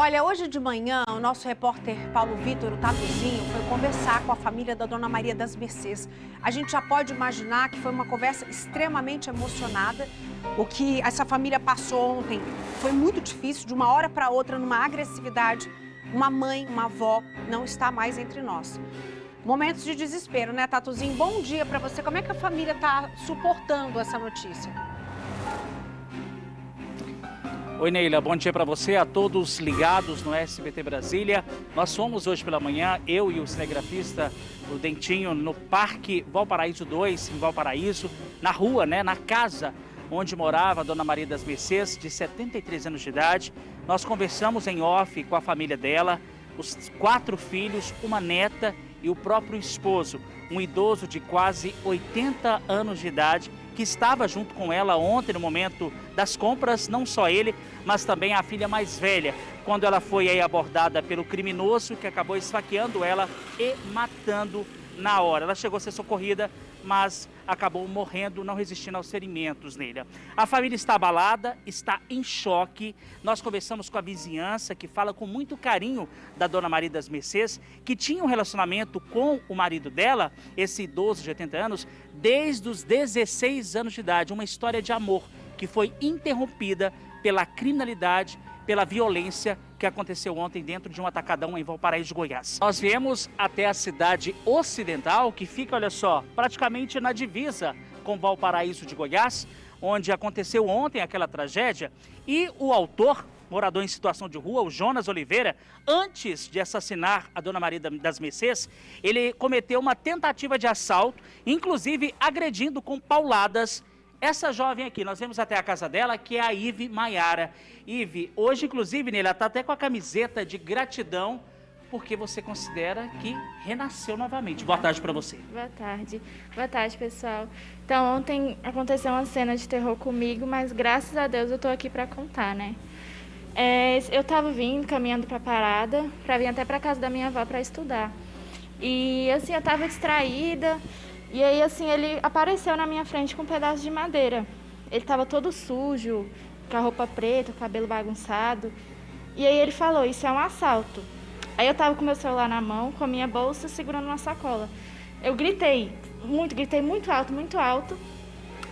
Olha, hoje de manhã, o nosso repórter Paulo Vitor, o Tatuzinho, foi conversar com a família da Dona Maria das Mercês. A gente já pode imaginar que foi uma conversa extremamente emocionada. O que essa família passou ontem foi muito difícil, de uma hora para outra, numa agressividade. Uma mãe, uma avó, não está mais entre nós. Momentos de desespero, né, Tatuzinho? Bom dia para você. Como é que a família está suportando essa notícia? Oi, Neila, bom dia para você, a todos ligados no SBT Brasília. Nós fomos hoje pela manhã, eu e o cinegrafista, o Dentinho, no Parque Valparaíso 2, em Valparaíso, na rua, na casa onde morava a Dona Maria das Mercês, de 73 anos de idade. Nós conversamos em off com a família dela, os 4 filhos, uma neta e o próprio esposo, um idoso de quase 80 anos de idade, que estava junto com ela ontem no momento das compras, não só ele, mas também a filha mais velha, quando ela foi aí abordada pelo criminoso que acabou esfaqueando ela e matando na hora. Ela chegou a ser socorrida, mas acabou morrendo, não resistindo aos ferimentos nele. A família está abalada, está em choque. Nós conversamos com a vizinhança, que fala com muito carinho da Dona Maria das Mercês, que tinha um relacionamento com o marido dela, esse idoso de 80 anos, desde os 16 anos de idade. Uma história de amor que foi interrompida pela criminalidade, pela violência que aconteceu ontem dentro de um atacadão em Valparaíso de Goiás. Nós viemos até a cidade ocidental, que fica, olha só, praticamente na divisa com Valparaíso de Goiás, onde aconteceu ontem aquela tragédia, e o autor, morador em situação de rua, o Jonas Oliveira, antes de assassinar a Dona Maria das Mercês, ele cometeu uma tentativa de assalto, inclusive agredindo com pauladas essa jovem aqui. Nós vemos até a casa dela, que é a Ive Maiara. Ive, hoje, inclusive, ela está até com a camiseta de gratidão, porque você considera que renasceu novamente. Boa tarde para você. Boa tarde. Boa tarde, pessoal. Então, ontem aconteceu uma cena de terror comigo, mas graças a Deus eu estou aqui para contar, né? Eu estava caminhando para a parada, para vir até para casa da minha avó para estudar. E, assim, eu estava distraída. E aí, assim, ele apareceu na minha frente com um pedaço de madeira. Ele estava todo sujo, com a roupa preta, o cabelo bagunçado. E aí ele falou, isso é um assalto. Aí eu estava com meu celular na mão, com a minha bolsa, segurando uma sacola. Eu gritei muito alto, muito alto.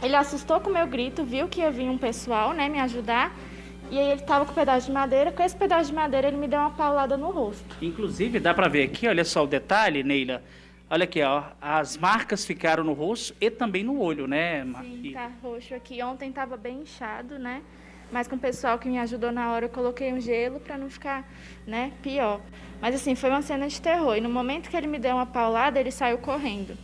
Ele assustou com o meu grito, viu que ia vir um pessoal, me ajudar. E aí ele estava com um pedaço de madeira. Com esse pedaço de madeira, ele me deu uma paulada no rosto. Inclusive, dá para ver aqui, olha só o detalhe, Neila. Olha aqui, ó, as marcas ficaram no rosto e também no olho, né? Sim, tá roxo aqui. Ontem tava bem inchado, Mas com o pessoal que me ajudou na hora, eu coloquei um gelo para não ficar, pior. Mas assim, foi uma cena de terror. E no momento que ele me deu uma paulada, ele saiu correndo.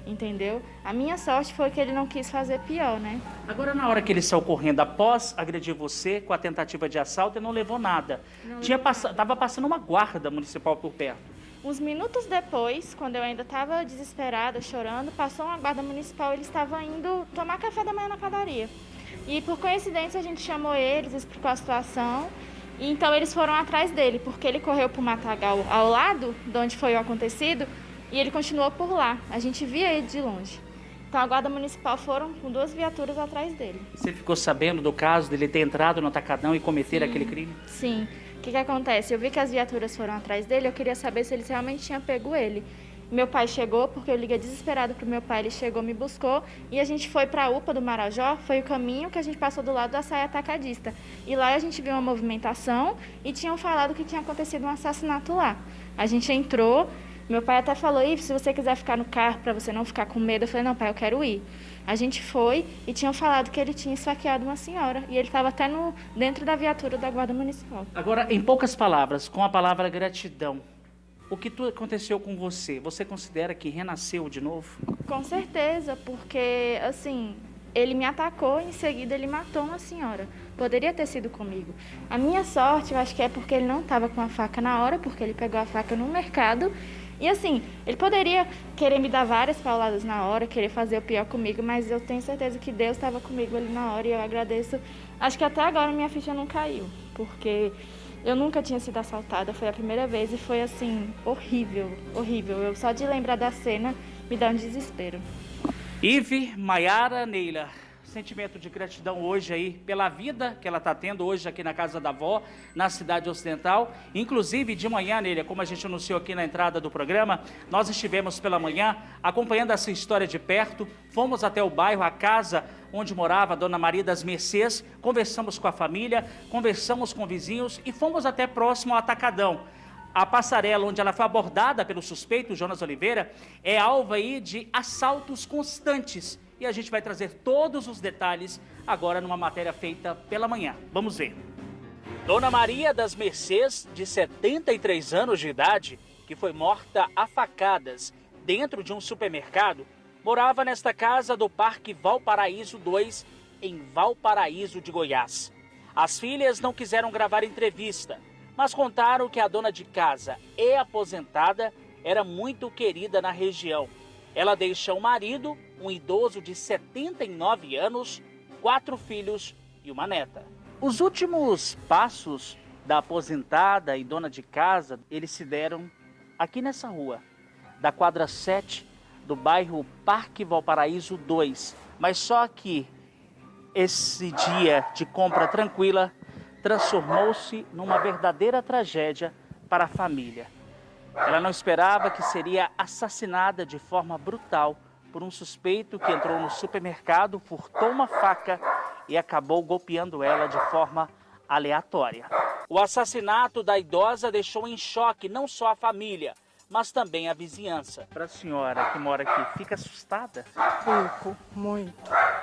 Entendeu? A minha sorte foi que ele não quis fazer pior, Agora, na hora que ele saiu correndo, após agredir você com a tentativa de assalto, ele não levou nada. Tava passando uma guarda municipal por perto. Uns minutos depois, quando eu ainda estava desesperada, chorando, passou uma guarda municipal, ele estava indo tomar café da manhã na padaria. E por coincidência a gente chamou eles, explicou a situação, e então eles foram atrás dele, porque ele correu para o matagal ao lado de onde foi o acontecido, e ele continuou por lá. A gente via ele de longe. Então a guarda municipal foram com 2 viaturas atrás dele. Você ficou sabendo do caso dele ter entrado no atacadão e cometer aquele crime? Sim. O que acontece? Eu vi que as viaturas foram atrás dele, eu queria saber se eles realmente tinham pego ele. Meu pai chegou, porque eu liguei desesperado pro meu pai, ele chegou, me buscou, e a gente foi para a UPA do Marajó, foi o caminho que a gente passou do lado da Saia Atacadista. E lá a gente viu uma movimentação e tinham falado que tinha acontecido um assassinato lá. A gente entrou, meu pai até falou, Ive, se você quiser ficar no carro para você não ficar com medo, eu falei, não, pai, eu quero ir. A gente foi e tinham falado que ele tinha esfaqueado uma senhora. E ele estava até dentro da viatura da Guarda Municipal. Agora, em poucas palavras, com a palavra gratidão, o que aconteceu com você? Você considera que renasceu de novo? Com certeza, porque, assim, ele me atacou e em seguida ele matou uma senhora. Poderia ter sido comigo. A minha sorte, eu acho que é porque ele não estava com a faca na hora, porque ele pegou a faca no mercado. E assim, ele poderia querer me dar várias pauladas na hora, querer fazer o pior comigo, mas eu tenho certeza que Deus estava comigo ali na hora e eu agradeço. Acho que até agora minha ficha não caiu, porque eu nunca tinha sido assaltada, foi a primeira vez e foi assim, horrível, horrível. Eu só de lembrar da cena me dá um desespero. Ive Maiara, Neila, sentimento de gratidão hoje aí pela vida que ela está tendo hoje aqui na casa da avó, na cidade ocidental. Inclusive, de manhã, Nélia, como a gente anunciou aqui na entrada do programa, nós estivemos pela manhã acompanhando essa história de perto, fomos até o bairro, a casa onde morava a Dona Maria das Mercês, conversamos com a família, conversamos com vizinhos e fomos até próximo ao Atacadão. A passarela onde ela foi abordada pelo suspeito, Jonas Oliveira, é alvo aí de assaltos constantes. E a gente vai trazer todos os detalhes agora numa matéria feita pela manhã. Vamos ver. Dona Maria das Mercês, de 73 anos de idade, que foi morta a facadas dentro de um supermercado, morava nesta casa do Parque Valparaíso 2, em Valparaíso de Goiás. As filhas não quiseram gravar entrevista, mas contaram que a dona de casa e aposentada era muito querida na região. Ela deixa o marido, um idoso de 79 anos, 4 filhos e uma neta. Os últimos passos da aposentada e dona de casa, eles se deram aqui nessa rua, da quadra 7 do bairro Parque Valparaíso 2. Mas só que esse dia de compra tranquila transformou-se numa verdadeira tragédia para a família. Ela não esperava que seria assassinada de forma brutal por um suspeito que entrou no supermercado, furtou uma faca e acabou golpeando ela de forma aleatória. O assassinato da idosa deixou em choque não só a família, mas também a vizinhança. Para a senhora que mora aqui, fica assustada? Fico, muito.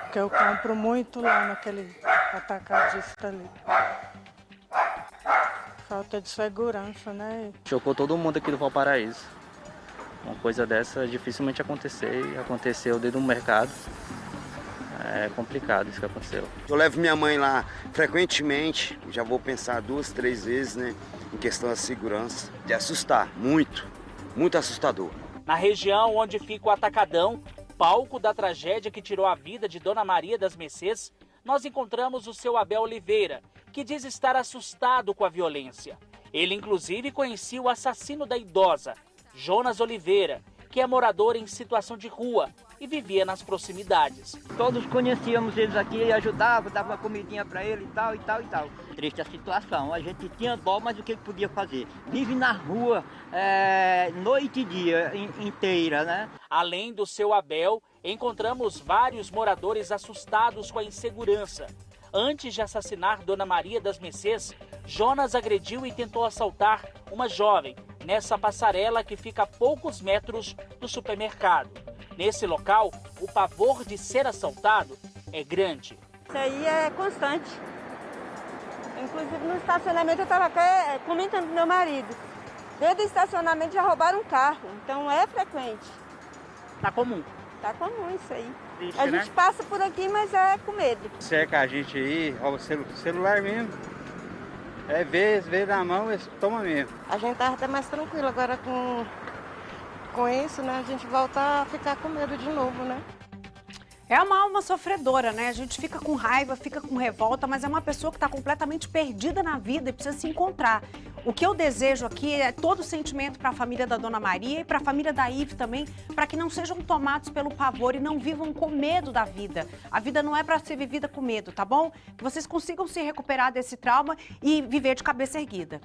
Porque eu compro muito lá naquele atacadista ali. Falta de segurança, né? Chocou todo mundo aqui do Valparaíso. Uma coisa dessa dificilmente acontecer e aconteceu dentro do mercado. É complicado isso que aconteceu. Eu levo minha mãe lá frequentemente, já vou pensar 2, 3 vezes, né, em questão da segurança. De assustar, muito assustador. Na região onde fica o Atacadão, palco da tragédia que tirou a vida de Dona Maria das Mercês, nós encontramos o seu Abel Oliveira, que diz estar assustado com a violência. Ele, inclusive, conhecia o assassino da idosa, Jonas Oliveira, que é morador em situação de rua e vivia nas proximidades. Todos conhecíamos eles aqui, ajudava, dava uma comidinha para ele e tal, e tal, e tal. Triste a situação, a gente tinha dó, mas o que podia fazer? Vive na rua, noite e dia inteira, né? Além do seu Abel, encontramos vários moradores assustados com a insegurança. Antes de assassinar Dona Maria das Mercês, Jonas agrediu e tentou assaltar uma jovem nessa passarela que fica a poucos metros do supermercado. Nesse local, o pavor de ser assaltado é grande. Isso aí é constante. Inclusive no estacionamento eu estava até comentando com meu marido. Dentro do estacionamento já roubaram um carro, então é frequente. Tá comum. Tá comum isso aí. Triste, a gente passa por aqui, mas é com medo. Cerca a gente aí, ó, o celular mesmo. Vê na mão, toma mesmo. A gente tá até mais tranquilo agora com isso, né? A gente volta a ficar com medo de novo, né? É uma alma sofredora, né? A gente fica com raiva, fica com revolta, mas é uma pessoa que está completamente perdida na vida e precisa se encontrar. O que eu desejo aqui é todo o sentimento para a família da Dona Maria e para a família da Ive também, para que não sejam tomados pelo pavor e não vivam com medo da vida. A vida não é para ser vivida com medo, tá bom? Que vocês consigam se recuperar desse trauma e viver de cabeça erguida.